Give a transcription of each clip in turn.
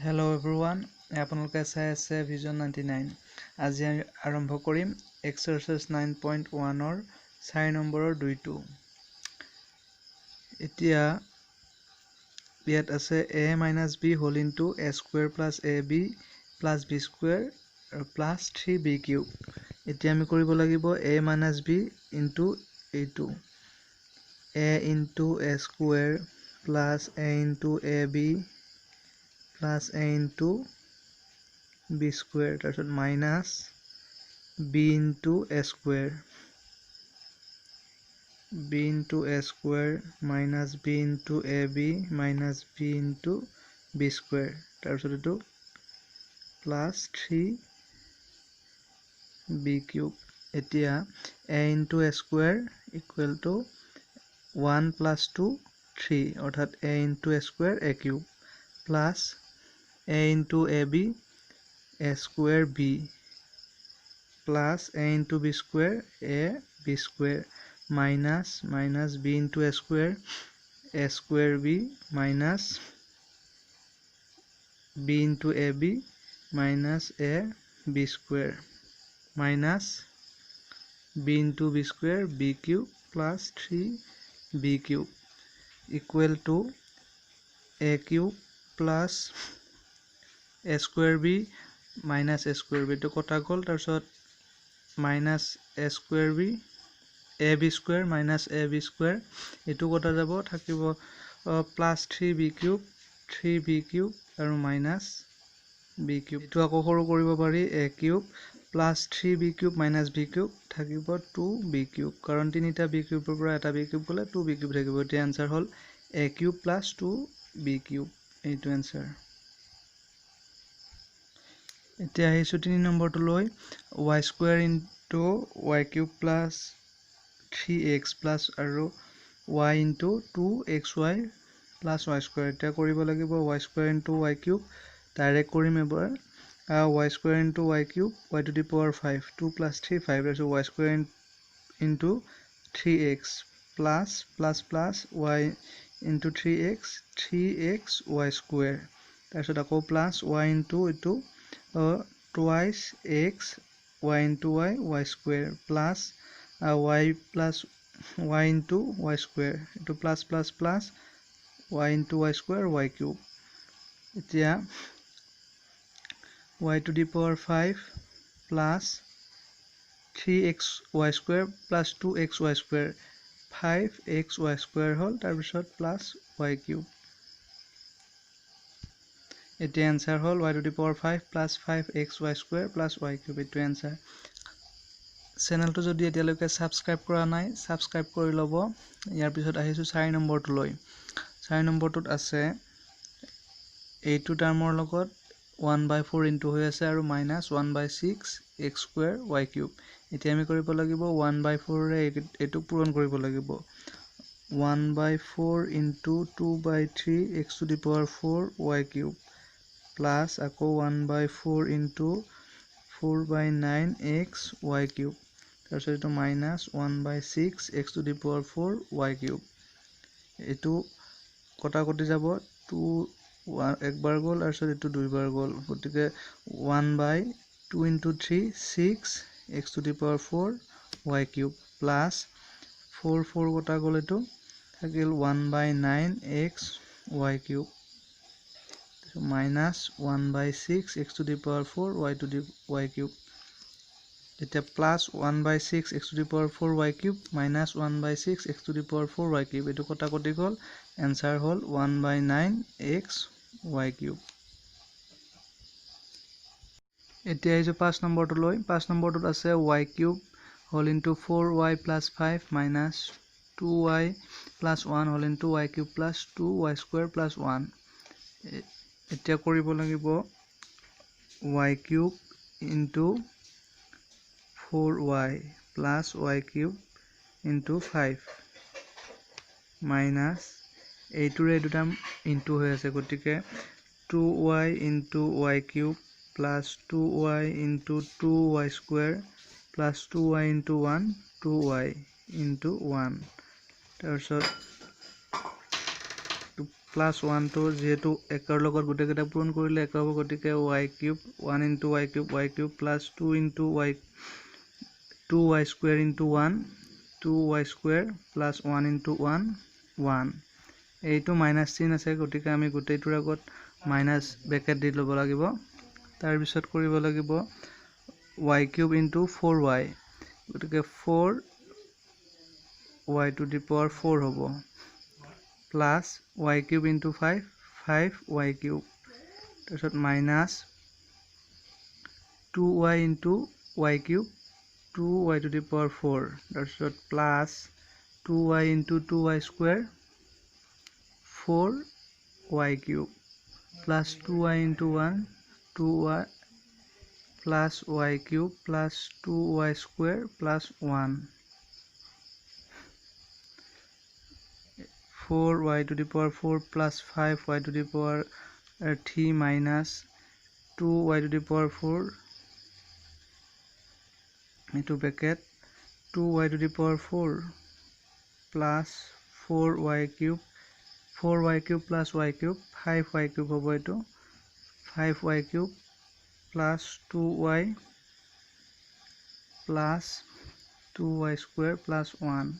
Hello everyone, আপোনালোকে চাই আছে Vision 99 আজি আমি আৰম্ভ কৰিম এক্সাৰসাইজ 9.1 ৰ 4 নম্বৰৰ 2টো এতিয়া ইয়াত আছে a - b whole into a square plus ab plus b square plus 3b cube এতিয়া আমি কৰিব লাগিব a - b into a2 a into a square plus a into ab plus a into b square তাৰপিছত minus b into a square minus b into ab minus b into b square তাৰপিছত এটো plus 3b cube এতিয়া a into a square equal to 1 plus 2 3 অৰ্থাৎ a into a square a cube plus a into ab a square b plus a into b square a b square minus b into a square b minus b into ab minus a b square minus b into b square b cube plus 3b cube equal to a cube plus a square b minus a square b to kota gol tarpsot minus a square b ab square minus ab square etu kota jabo thakibo plus 3b cube aru minus b cube etu ako horu koribo pari a cube plus 3b cube minus b cube thakibo 2b cube karon tinita b cube pura eta b cube gole 2b cube thakibo ti answer hol a cube plus 2b cube etu answer এতিয়া আহিছো 3 নম্বৰটো লৈ y square into y cube plus 3x plus আৰু y into 2xy plus y square এটা কৰিব লাগিব y square into y cube direct কৰিম এবাৰ y square into y cube y to the power 5 2 plus 3 5 আৰু y square into 3x plus y into 3x y square তাৰপিছত আকৌ plus y into এটো twice x y into y square plus y plus y into y square eto plus y into y square y cube এতিয়া y to the power 5 plus 3xy square plus 2xy square 5xy square hol tarpisot plus y cube এটি answer hol y to the power 5 plus 5xy square plus y cube etu answer channel to jodi etialoke subscribe kora nai subscribe kori lobo yar pisot ahisu 4 number to loi 4 number tut ase a2 termor logot 1/4 into hoy ase aru minus 1/6 x square y cube eti ami koribo lagibo 1/4 re etu puron koribo lagibo 1/4 into 2/3 x to the power 4 y cube plus ako 1/4 into 4/9 x y cube tarpsot etu minus 1/6 x to the power 4 y cube etu kota koti jabo 2 একবার গল tarpsot etu দুইবার গল গটিকে 1/2 into 3 6 x to the power 4 y cube plus 4 kota gol etu thakil 1/9 x y cube minus 1/6 x to the power 4 y to the y cube eta plus 1/6 x to the power 4 y cube minus 1/6 x to the power 4 y cube etu kota koti gol answer hol 1/9 x y cube এতিয়া এই যে 5 number টো লৈ 5 number টোত আছে y cube whole into 4y plus 5 minus 2y plus 1 whole into y cube plus 2y square plus 1 এতিয়া কৰিব লাগিব y cube into 4y plus y cube into 5 minus এইটোৰে দুটা into হৈ আছে গটিকে 2y into y cube plus 2y into 2y square plus 2y into 1 2y into 1 তাৰপিছত plus 1 টো যেহেতু একৰ লগত গোটেইকেইটা পূৰণ কৰিলে এক হ'ব গতিকে y cube 1 into y cube plus 2 into y 2y square into 1 2y square plus 1 into 1 1 এইটো মাইনাছ চিন আছে গতিকে আমি গোটেইটোৰ আগত মাইনাছ ব্ৰেকেট দি ল'ব লাগিব তাৰ পিছত কৰিব লাগিব y কিউব ইনটু 4y গতিকে 4y টু দি পাৱাৰ 4 হ'ব plus y cube into 5 5y cube তাৰপিছত minus 2y into y cube 2y to the power 4 তাৰপিছত plus 2y into 2y square 4y cube plus 2y into 1 2y plus y cube plus 2y square plus 1 4y to the power 4 plus 5y to the power 3 minus 2y to the power 4 into bracket 2y to the power 4 plus 4y cube plus y cube 5y cube hobo eto 5y cube plus 2y plus 2y square plus 1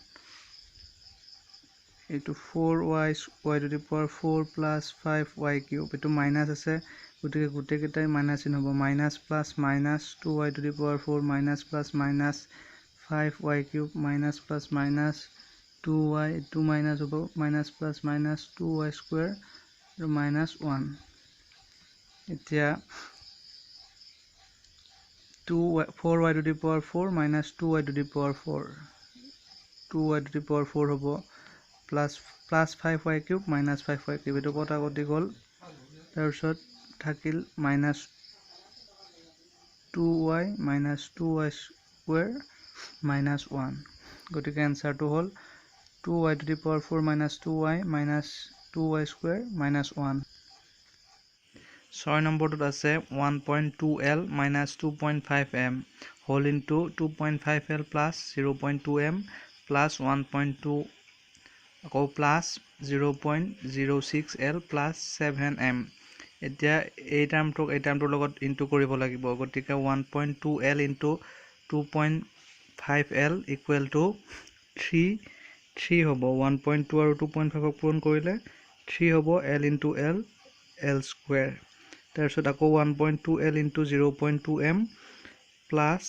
eto 4y to the power 4 plus 5y cube eto minus ase gute ketai minus in hobo minus plus minus 2y to the power 4 minus plus minus 5y cube minus plus minus 2y 2 minus hobo minus plus minus 2y square minus 1 etia 4y to the power 4 minus 2y to the power 4 2y to the power 4 hobo plus 5y cube minus 5y cube eto kota koti gol tarpisot thakil minus 2y minus 2y square minus 1 gotike answer to hol 2y to the power 4 minus 2y minus 2y square minus 1 6 number tot ase 1.2l minus 2.5m whole into 2.5l plus 0.2m plus 1.2 plus 0.06l plus 7m এতিয়া এই টাৰ্মটোৰ লগত into কৰিব লাগিব গতিকে 1.2l into 2.5l equal to 3 হ'ব 1.2 আৰু 2.5 পূৰণ কৰিলে 3 হ'ব l into l square তাৰপিছত আকৌ 1.2l into 0.2m plus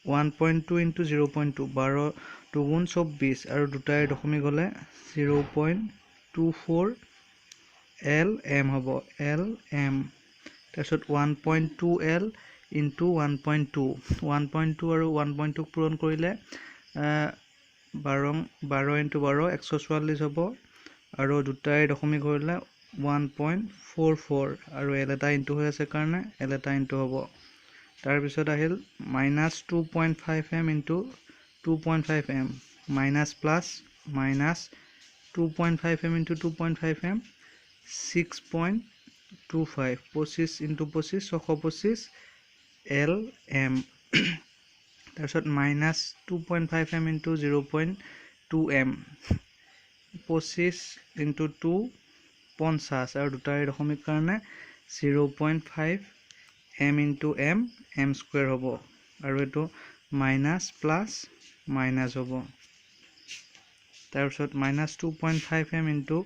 1.2 into 0.2 12 দুগুণ 24 আৰু দুটাই দশমিক হলে 0.24 lm হ'ব lm তাৰপিছত 1.2l into 1.2 আৰু 1.2 পূৰণ কৰিলে 12 into 12 144 হ'ব আৰু দুটাই দশমিক হলে 1.44 আৰু l এটা ইনটু হৈ আছে কাৰণে l এটা ইনটু হ'ব তাৰ পিছত আহিল minus 2.5m into 2.5m minus plus minus 2.5m into 2.5m 6.25 25 into 25 625 lm তাৰপিছত minus 2.5m into 0.2m 25 into 2 50 আৰু দুটাৰ দশমিক কাৰণে 0.5 m into m square হ'ব আৰু এটো minus plus minus হ'ব তাৰপিছত minus 2.5m into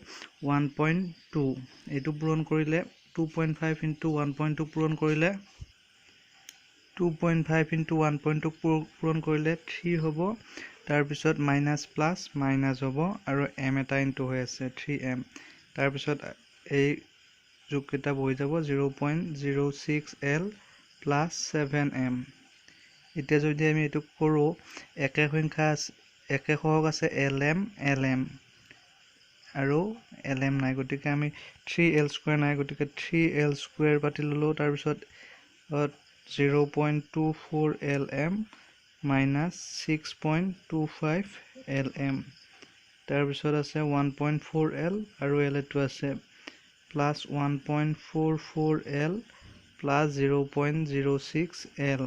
1.2 এটো পূৰণ কৰিলে 2.5 into 1.2 পূৰণ কৰিলে 2.5 into 1.2 পূৰণ কৰিলে 3 হ'ব তাৰপিছত minus plus minus হ'ব আৰু m এটা ইনটু হৈ আছে 3m তাৰপিছত এই যোগকেইটা বহি যাব 0.06l plus 7m এতিয়া যদি আমি এটো কৰো একে সংখ্যা একে সহগ আছে lm আৰু lm নাই গতিকে আমি 3l স্কয়াৰ নাই গতিকে 3l স্কয়াৰ পাতি ললো তাৰপিছত 0.24 lm minus 6.25 lm তাৰপিছত আছে 1.4l আৰু l এটো আছে plus 1.44l plus 0.06l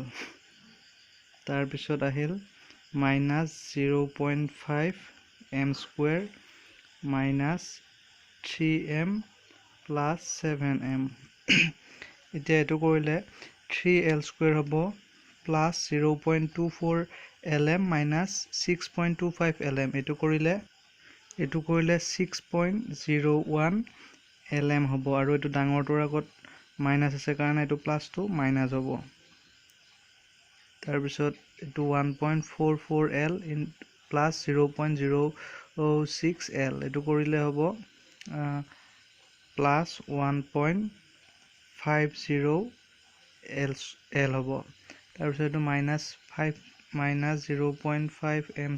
তাৰপিছত আহিল minus 0.5 m square minus 3m plus 7m এতিয়া এইটো কৰিলে 3l² হ'ব প্লাছ 0.24 lm মাইনাছ 6.25 lm এইটো কৰিলে 6.01 lm হ'ব আৰু এইটো ডাঙৰটোৰ আগত মাইনাছ আছে কাৰণে এইটো প্লাছটো মাইনাছ হ'ব তাৰপিছত এইটো 1.44 l প্লাছ 0.06 l এইটো কৰিলে হ'ব প্লাছ 1.50 l হ'ব তাৰপিছত এইটো মাইনাছ 0.5 m²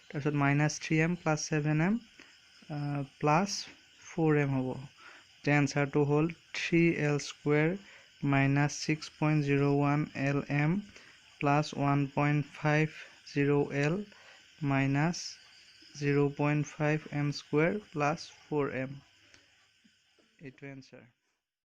তাৰপিছত minus 3m plus 7m plus 4m হ'ব এতিয়া এনচাৰটো হ'ল 3l² minus 6.01 lm plus 1.50 l minus 0.5 m² plus 4m এইটো এনচাৰ